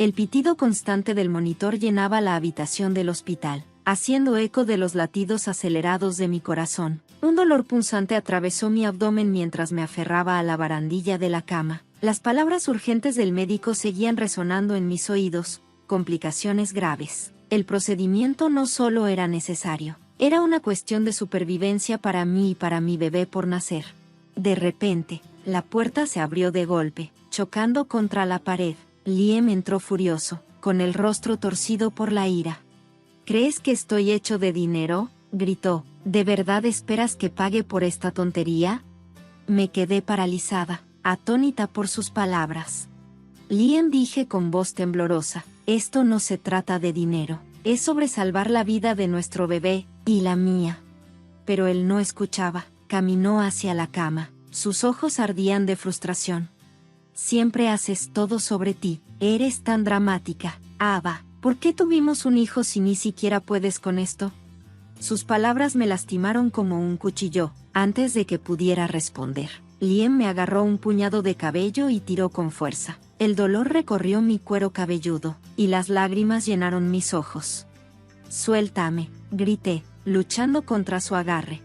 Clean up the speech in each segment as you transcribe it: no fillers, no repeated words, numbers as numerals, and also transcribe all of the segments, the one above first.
El pitido constante del monitor llenaba la habitación del hospital, haciendo eco de los latidos acelerados de mi corazón. Un dolor punzante atravesó mi abdomen mientras me aferraba a la barandilla de la cama. Las palabras urgentes del médico seguían resonando en mis oídos. Complicaciones graves. El procedimiento no solo era necesario, era una cuestión de supervivencia para mí y para mi bebé por nacer. De repente, la puerta se abrió de golpe, chocando contra la pared. Liam entró furioso, con el rostro torcido por la ira. ¿Crees que estoy hecho de dinero?, gritó. ¿De verdad esperas que pague por esta tontería? Me quedé paralizada, atónita por sus palabras. Liam, dije con voz temblorosa, esto no se trata de dinero, es sobre salvar la vida de nuestro bebé, y la mía. Pero él no escuchaba, caminó hacia la cama, sus ojos ardían de frustración. Siempre haces todo sobre ti, eres tan dramática, Ava. ¿Por qué tuvimos un hijo si ni siquiera puedes con esto? Sus palabras me lastimaron como un cuchillo. Antes de que pudiera responder, Liam me agarró un puñado de cabello y tiró con fuerza. El dolor recorrió mi cuero cabelludo, y las lágrimas llenaron mis ojos. Suéltame, grité, luchando contra su agarre.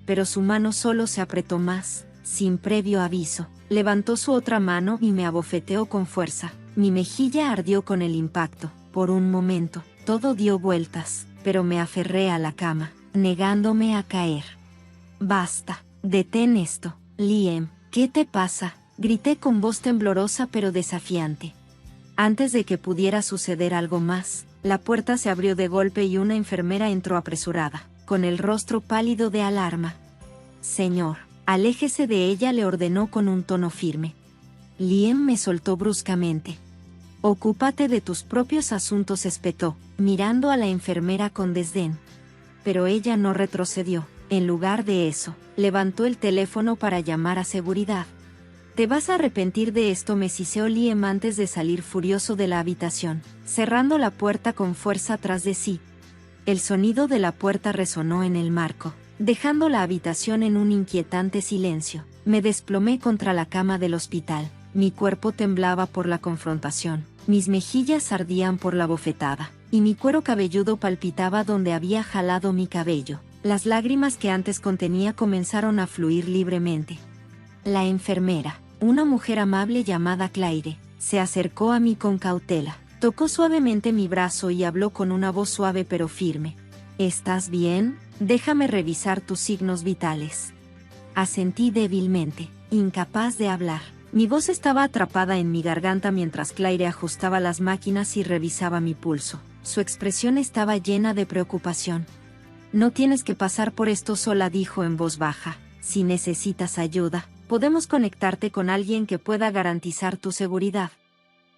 Pero su mano solo se apretó más, sin previo aviso. Levantó su otra mano y me abofeteó con fuerza. Mi mejilla ardió con el impacto. Por un momento, todo dio vueltas, pero me aferré a la cama, negándome a caer. Basta, detén esto, Liam, ¿qué te pasa?, grité con voz temblorosa pero desafiante. Antes de que pudiera suceder algo más, la puerta se abrió de golpe y una enfermera entró apresurada, con el rostro pálido de alarma. Señor, aléjese de ella, le ordenó con un tono firme. Liam me soltó bruscamente. Ocúpate de tus propios asuntos, espetó, mirando a la enfermera con desdén. Pero ella no retrocedió. En lugar de eso, levantó el teléfono para llamar a seguridad. Te vas a arrepentir de esto, me siseó Liam antes de salir furioso de la habitación, cerrando la puerta con fuerza tras de sí. El sonido de la puerta resonó en el marco, dejando la habitación en un inquietante silencio. Me desplomé contra la cama del hospital. Mi cuerpo temblaba por la confrontación. Mis mejillas ardían por la bofetada, y mi cuero cabelludo palpitaba donde había jalado mi cabello. Las lágrimas que antes contenía comenzaron a fluir libremente. La enfermera, una mujer amable llamada Claire, se acercó a mí con cautela. Tocó suavemente mi brazo y habló con una voz suave pero firme. ¿Estás bien? Déjame revisar tus signos vitales. Asentí débilmente, incapaz de hablar. Mi voz estaba atrapada en mi garganta mientras Claire ajustaba las máquinas y revisaba mi pulso. Su expresión estaba llena de preocupación. No tienes que pasar por esto sola, dijo en voz baja. Si necesitas ayuda, podemos conectarte con alguien que pueda garantizar tu seguridad.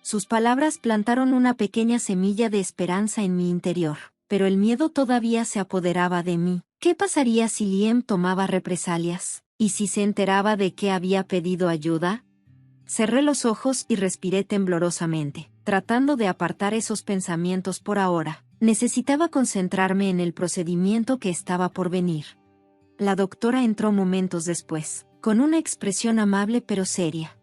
Sus palabras plantaron una pequeña semilla de esperanza en mi interior, pero el miedo todavía se apoderaba de mí. ¿Qué pasaría si Liam tomaba represalias? ¿Y si se enteraba de que había pedido ayuda? Cerré los ojos y respiré temblorosamente, tratando de apartar esos pensamientos por ahora. Necesitaba concentrarme en el procedimiento que estaba por venir. La doctora entró momentos después, con una expresión amable pero seria.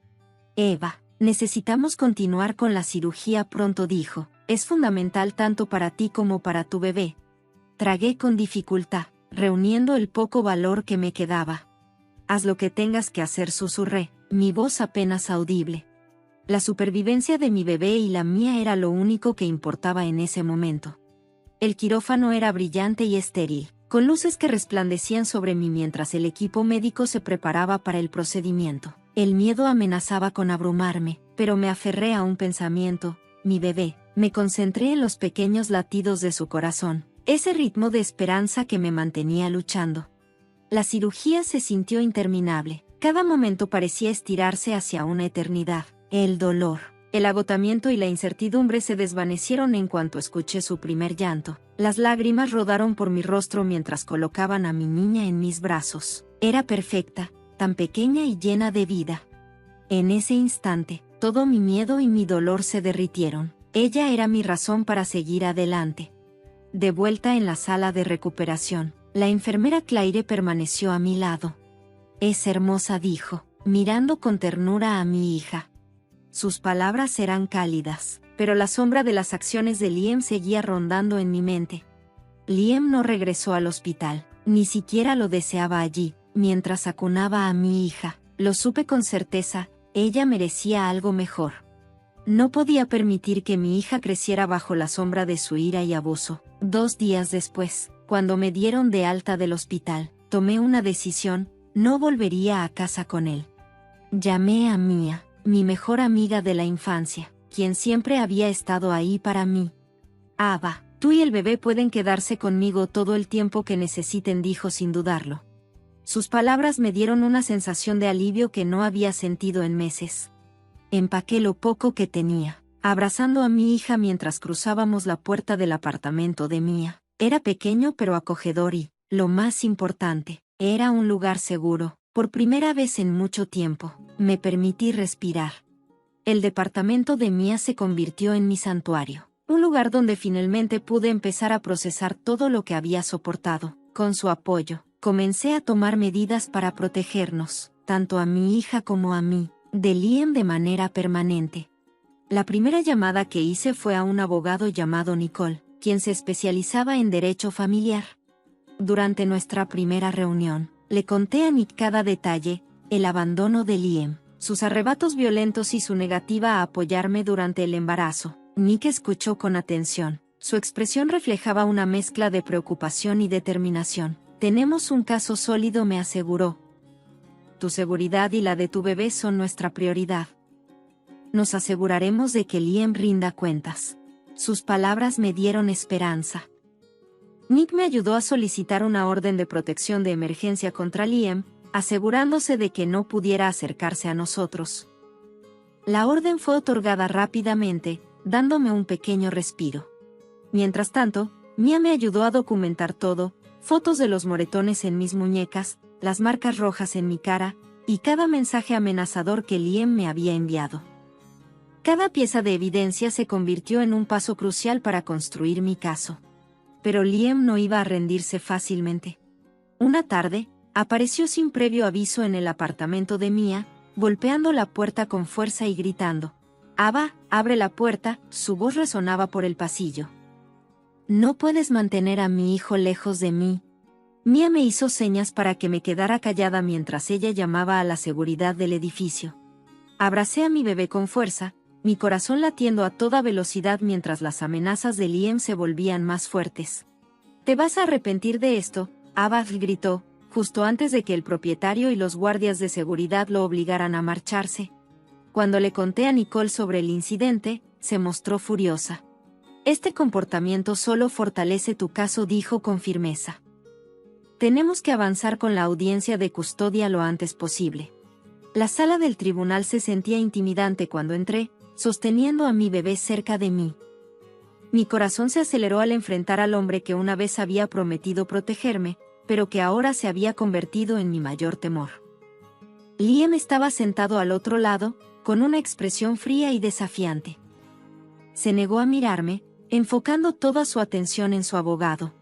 Eva, necesitamos continuar con la cirugía pronto, dijo. Es fundamental tanto para ti como para tu bebé. Tragué con dificultad, reuniendo el poco valor que me quedaba. Haz lo que tengas que hacer, susurré, mi voz apenas audible. La supervivencia de mi bebé y la mía era lo único que importaba en ese momento. El quirófano era brillante y estéril, con luces que resplandecían sobre mí mientras el equipo médico se preparaba para el procedimiento. El miedo amenazaba con abrumarme, pero me aferré a un pensamiento, mi bebé. Me concentré en los pequeños latidos de su corazón, ese ritmo de esperanza que me mantenía luchando. La cirugía se sintió interminable. Cada momento parecía estirarse hacia una eternidad. El dolor, el agotamiento y la incertidumbre se desvanecieron en cuanto escuché su primer llanto. Las lágrimas rodaron por mi rostro mientras colocaban a mi niña en mis brazos. Era perfecta, tan pequeña y llena de vida. En ese instante, todo mi miedo y mi dolor se derritieron. Ella era mi razón para seguir adelante. De vuelta en la sala de recuperación, la enfermera Claire permaneció a mi lado. Es hermosa, dijo, mirando con ternura a mi hija. Sus palabras eran cálidas, pero la sombra de las acciones de Liam seguía rondando en mi mente. Liam no regresó al hospital, ni siquiera lo deseaba allí, mientras acunaba a mi hija. Lo supe con certeza, ella merecía algo mejor. No podía permitir que mi hija creciera bajo la sombra de su ira y abuso. 2 días después, cuando me dieron de alta del hospital, tomé una decisión: no volvería a casa con él. Llamé a Mia, mi mejor amiga de la infancia, quien siempre había estado ahí para mí. Ava, tú y el bebé pueden quedarse conmigo todo el tiempo que necesiten, dijo sin dudarlo. Sus palabras me dieron una sensación de alivio que no había sentido en meses. Empaqué lo poco que tenía, abrazando a mi hija mientras cruzábamos la puerta del apartamento de Mia. Era pequeño pero acogedor y, lo más importante, era un lugar seguro. Por primera vez en mucho tiempo, me permití respirar. El departamento de Mia se convirtió en mi santuario, un lugar donde finalmente pude empezar a procesar todo lo que había soportado. Con su apoyo, comencé a tomar medidas para protegernos, tanto a mi hija como a mí, de Liam de manera permanente. La primera llamada que hice fue a un abogado llamado Nicole, quien se especializaba en derecho familiar. Durante nuestra primera reunión, le conté a Nick cada detalle: el abandono de Liam, sus arrebatos violentos y su negativa a apoyarme durante el embarazo. Nick escuchó con atención. Su expresión reflejaba una mezcla de preocupación y determinación. Tenemos un caso sólido, me aseguró. Tu seguridad y la de tu bebé son nuestra prioridad. Nos aseguraremos de que Liam rinda cuentas. Sus palabras me dieron esperanza. Nick me ayudó a solicitar una orden de protección de emergencia contra Liam, asegurándose de que no pudiera acercarse a nosotros. La orden fue otorgada rápidamente, dándome un pequeño respiro. Mientras tanto, Mia me ayudó a documentar todo: fotos de los moretones en mis muñecas, las marcas rojas en mi cara, y cada mensaje amenazador que Liam me había enviado. Cada pieza de evidencia se convirtió en un paso crucial para construir mi caso. Pero Liam no iba a rendirse fácilmente. Una tarde, apareció sin previo aviso en el apartamento de Mia, golpeando la puerta con fuerza y gritando: «Ava, abre la puerta», su voz resonaba por el pasillo. «No puedes mantener a mi hijo lejos de mí». Mia me hizo señas para que me quedara callada mientras ella llamaba a la seguridad del edificio. Abracé a mi bebé con fuerza, mi corazón latiendo a toda velocidad mientras las amenazas de Liam se volvían más fuertes. «Te vas a arrepentir de esto», Ava gritó, justo antes de que el propietario y los guardias de seguridad lo obligaran a marcharse. Cuando le conté a Nicole sobre el incidente, se mostró furiosa. «Este comportamiento solo fortalece tu caso», dijo con firmeza. «Tenemos que avanzar con la audiencia de custodia lo antes posible». La sala del tribunal se sentía intimidante cuando entré, sosteniendo a mi bebé cerca de mí. Mi corazón se aceleró al enfrentar al hombre que una vez había prometido protegerme, pero que ahora se había convertido en mi mayor temor. Liam estaba sentado al otro lado, con una expresión fría y desafiante. Se negó a mirarme, enfocando toda su atención en su abogado.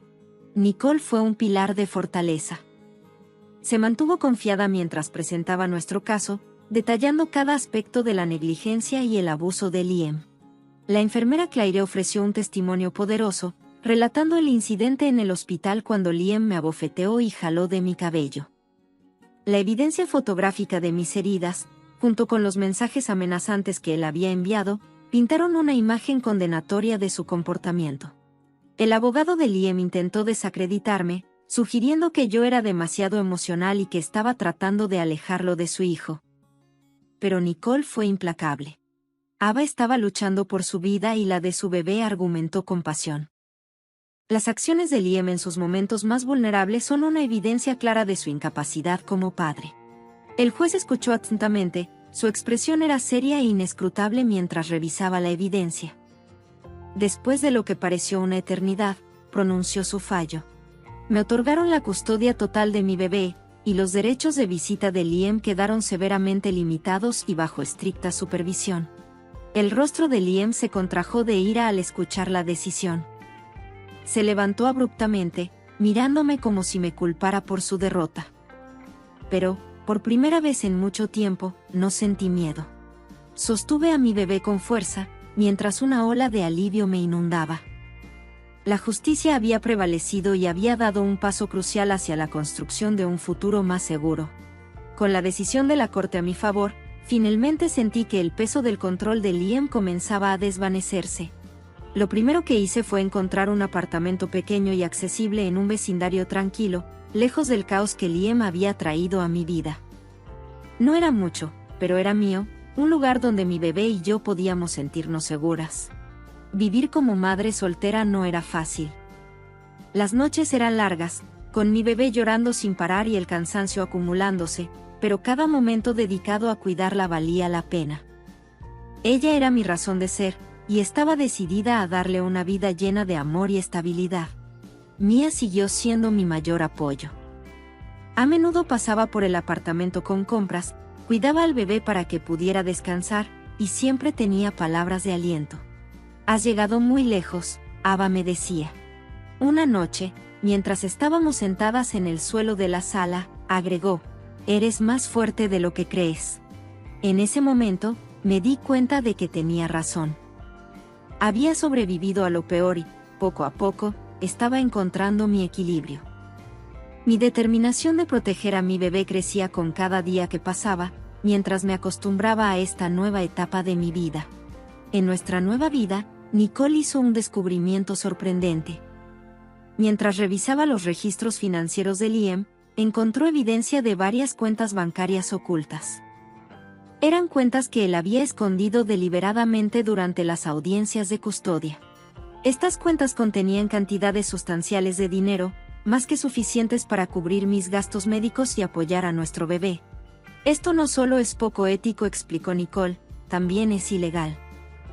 Nicole fue un pilar de fortaleza. Se mantuvo confiada mientras presentaba nuestro caso, detallando cada aspecto de la negligencia y el abuso de Liam. La enfermera Claire ofreció un testimonio poderoso, relatando el incidente en el hospital cuando Liam me abofeteó y jaló de mi cabello. La evidencia fotográfica de mis heridas, junto con los mensajes amenazantes que él había enviado, pintaron una imagen condenatoria de su comportamiento. El abogado de Liam intentó desacreditarme, sugiriendo que yo era demasiado emocional y que estaba tratando de alejarlo de su hijo. Pero Nicole fue implacable. Ava estaba luchando por su vida y la de su bebé, argumentó con pasión. Las acciones de Liam en sus momentos más vulnerables son una evidencia clara de su incapacidad como padre. El juez escuchó atentamente, su expresión era seria e inescrutable mientras revisaba la evidencia. Después de lo que pareció una eternidad, pronunció su fallo. Me otorgaron la custodia total de mi bebé, y los derechos de visita de Liam quedaron severamente limitados y bajo estricta supervisión. El rostro de Liam se contrajo de ira al escuchar la decisión. Se levantó abruptamente, mirándome como si me culpara por su derrota. Pero, por primera vez en mucho tiempo, no sentí miedo. Sostuve a mi bebé con fuerza, mientras una ola de alivio me inundaba. La justicia había prevalecido y había dado un paso crucial hacia la construcción de un futuro más seguro. Con la decisión de la corte a mi favor, finalmente sentí que el peso del control de Liam comenzaba a desvanecerse. Lo primero que hice fue encontrar un apartamento pequeño y accesible en un vecindario tranquilo, lejos del caos que Liam había traído a mi vida. No era mucho, pero era mío, un lugar donde mi bebé y yo podíamos sentirnos seguras. Vivir como madre soltera no era fácil. Las noches eran largas, con mi bebé llorando sin parar y el cansancio acumulándose, pero cada momento dedicado a cuidarla valía la pena. Ella era mi razón de ser, y estaba decidida a darle una vida llena de amor y estabilidad. Mia siguió siendo mi mayor apoyo. A menudo pasaba por el apartamento con compras, cuidaba al bebé para que pudiera descansar, y siempre tenía palabras de aliento. «Has llegado muy lejos», Ava me decía. Una noche, mientras estábamos sentadas en el suelo de la sala, agregó: «Eres más fuerte de lo que crees». En ese momento, me di cuenta de que tenía razón. Había sobrevivido a lo peor y, poco a poco, estaba encontrando mi equilibrio. Mi determinación de proteger a mi bebé crecía con cada día que pasaba, mientras me acostumbraba a esta nueva etapa de mi vida. En nuestra nueva vida, Nicole hizo un descubrimiento sorprendente. Mientras revisaba los registros financieros de Liam, encontró evidencia de varias cuentas bancarias ocultas. Eran cuentas que él había escondido deliberadamente durante las audiencias de custodia. Estas cuentas contenían cantidades sustanciales de dinero, más que suficientes para cubrir mis gastos médicos y apoyar a nuestro bebé. Esto no solo es poco ético, explicó Nicole, también es ilegal.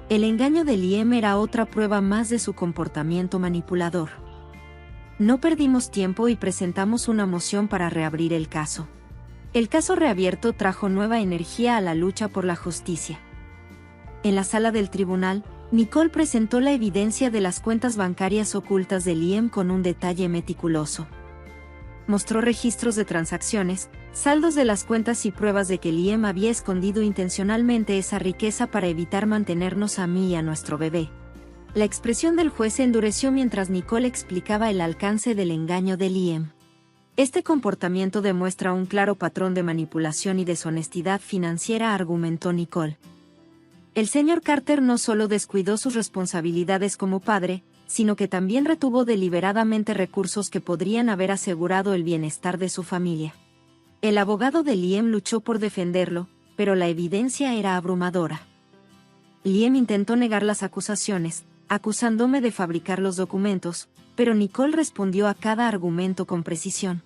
El engaño de Liam era otra prueba más de su comportamiento manipulador. No perdimos tiempo y presentamos una moción para reabrir el caso. El caso reabierto trajo nueva energía a la lucha por la justicia. En la sala del tribunal, Nicole presentó la evidencia de las cuentas bancarias ocultas de Liam con un detalle meticuloso. Mostró registros de transacciones, saldos de las cuentas y pruebas de que Liam había escondido intencionalmente esa riqueza para evitar mantenernos a mí y a nuestro bebé. La expresión del juez se endureció mientras Nicole explicaba el alcance del engaño de Liam. Este comportamiento demuestra un claro patrón de manipulación y deshonestidad financiera, argumentó Nicole. El señor Carter no solo descuidó sus responsabilidades como padre, sino que también retuvo deliberadamente recursos que podrían haber asegurado el bienestar de su familia. El abogado de Liam luchó por defenderlo, pero la evidencia era abrumadora. Liam intentó negar las acusaciones, acusándome de fabricar los documentos, pero Nicole respondió a cada argumento con precisión.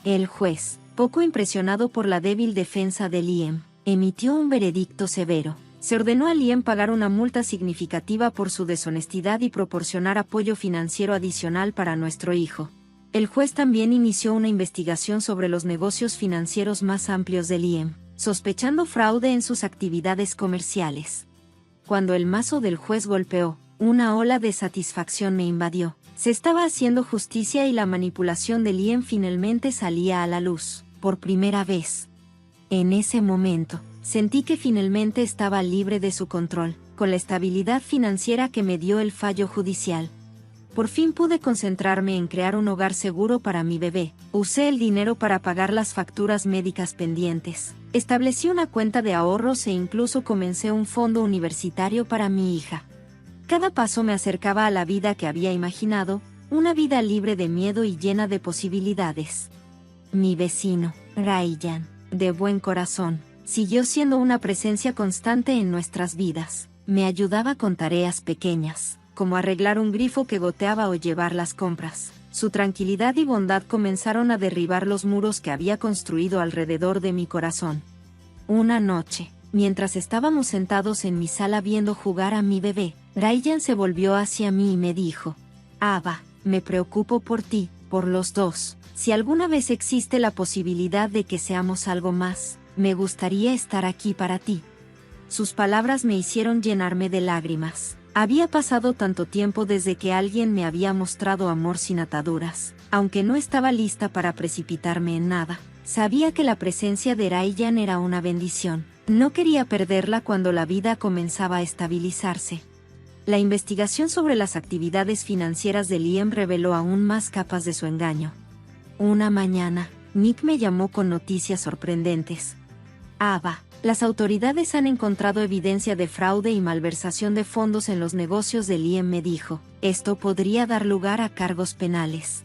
El juez, poco impresionado por la débil defensa de Liam, emitió un veredicto severo. Se ordenó a Liam pagar una multa significativa por su deshonestidad y proporcionar apoyo financiero adicional para nuestro hijo. El juez también inició una investigación sobre los negocios financieros más amplios de Liam, sospechando fraude en sus actividades comerciales. Cuando el mazo del juez golpeó, una ola de satisfacción me invadió. Se estaba haciendo justicia y la manipulación de Liam finalmente salía a la luz, por primera vez. En ese momento, sentí que finalmente estaba libre de su control, con la estabilidad financiera que me dio el fallo judicial. Por fin pude concentrarme en crear un hogar seguro para mi bebé. Usé el dinero para pagar las facturas médicas pendientes. Establecí una cuenta de ahorros e incluso comencé un fondo universitario para mi hija. Cada paso me acercaba a la vida que había imaginado, una vida libre de miedo y llena de posibilidades. Mi vecino, Ryan, de buen corazón, siguió siendo una presencia constante en nuestras vidas. Me ayudaba con tareas pequeñas, como arreglar un grifo que goteaba o llevar las compras. Su tranquilidad y bondad comenzaron a derribar los muros que había construido alrededor de mi corazón. Una noche, mientras estábamos sentados en mi sala viendo jugar a mi bebé, Ryan se volvió hacia mí y me dijo: «Ava, me preocupo por ti, por los dos. Si alguna vez existe la posibilidad de que seamos algo más, me gustaría estar aquí para ti». Sus palabras me hicieron llenarme de lágrimas. Había pasado tanto tiempo desde que alguien me había mostrado amor sin ataduras. Aunque no estaba lista para precipitarme en nada, sabía que la presencia de Ryan era una bendición. No quería perderla cuando la vida comenzaba a estabilizarse. La investigación sobre las actividades financieras de Liam reveló aún más capas de su engaño. Una mañana, Nick me llamó con noticias sorprendentes. Ava, las autoridades han encontrado evidencia de fraude y malversación de fondos en los negocios de Liam, me dijo. Esto podría dar lugar a cargos penales.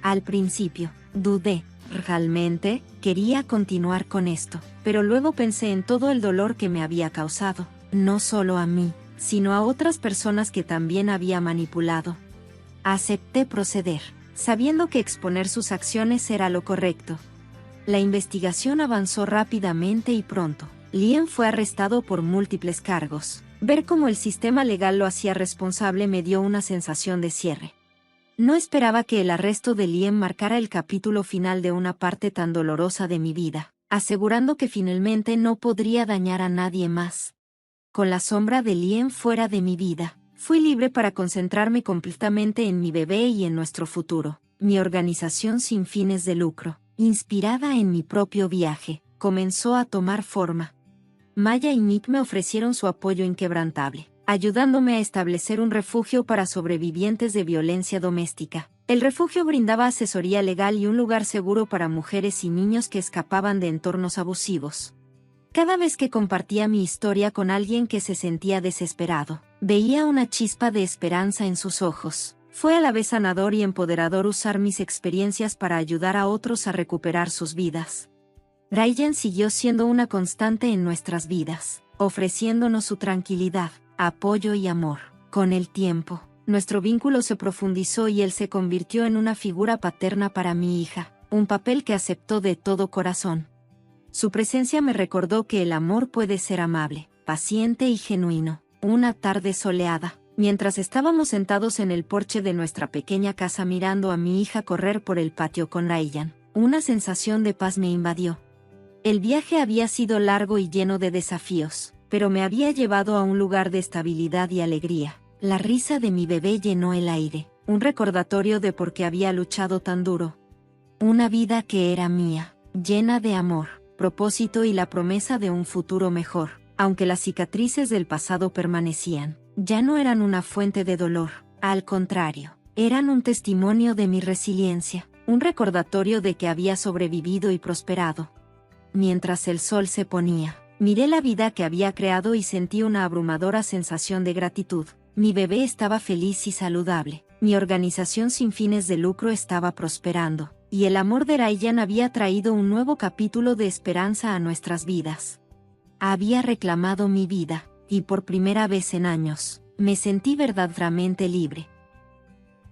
Al principio, dudé. Realmente, quería continuar con esto, pero luego pensé en todo el dolor que me había causado, no solo a mí, sino a otras personas que también había manipulado. Acepté proceder, sabiendo que exponer sus acciones era lo correcto. La investigación avanzó rápidamente y pronto. Liam fue arrestado por múltiples cargos. Ver cómo el sistema legal lo hacía responsable me dio una sensación de cierre. No esperaba que el arresto de Liam marcara el capítulo final de una parte tan dolorosa de mi vida, asegurando que finalmente no podría dañar a nadie más. Con la sombra de Liam fuera de mi vida, fui libre para concentrarme completamente en mi bebé y en nuestro futuro. Mi organización sin fines de lucro, inspirada en mi propio viaje, comenzó a tomar forma. Maya y Nick me ofrecieron su apoyo inquebrantable, ayudándome a establecer un refugio para sobrevivientes de violencia doméstica. El refugio brindaba asesoría legal y un lugar seguro para mujeres y niños que escapaban de entornos abusivos. Cada vez que compartía mi historia con alguien que se sentía desesperado, veía una chispa de esperanza en sus ojos. Fue a la vez sanador y empoderador usar mis experiencias para ayudar a otros a recuperar sus vidas. Ryan siguió siendo una constante en nuestras vidas, ofreciéndonos su tranquilidad, apoyo y amor. Con el tiempo, nuestro vínculo se profundizó y él se convirtió en una figura paterna para mi hija, un papel que aceptó de todo corazón. Su presencia me recordó que el amor puede ser amable, paciente y genuino. Una tarde soleada, mientras estábamos sentados en el porche de nuestra pequeña casa mirando a mi hija correr por el patio con Ryan, una sensación de paz me invadió. El viaje había sido largo y lleno de desafíos, pero me había llevado a un lugar de estabilidad y alegría. La risa de mi bebé llenó el aire, un recordatorio de por qué había luchado tan duro. Una vida que era mía, llena de amor, propósito y la promesa de un futuro mejor. Aunque las cicatrices del pasado permanecían, ya no eran una fuente de dolor, al contrario, eran un testimonio de mi resiliencia, un recordatorio de que había sobrevivido y prosperado. Mientras el sol se ponía, miré la vida que había creado y sentí una abrumadora sensación de gratitud. Mi bebé estaba feliz y saludable, mi organización sin fines de lucro estaba prosperando, y el amor de Ryan había traído un nuevo capítulo de esperanza a nuestras vidas. Había reclamado mi vida, y por primera vez en años, me sentí verdaderamente libre.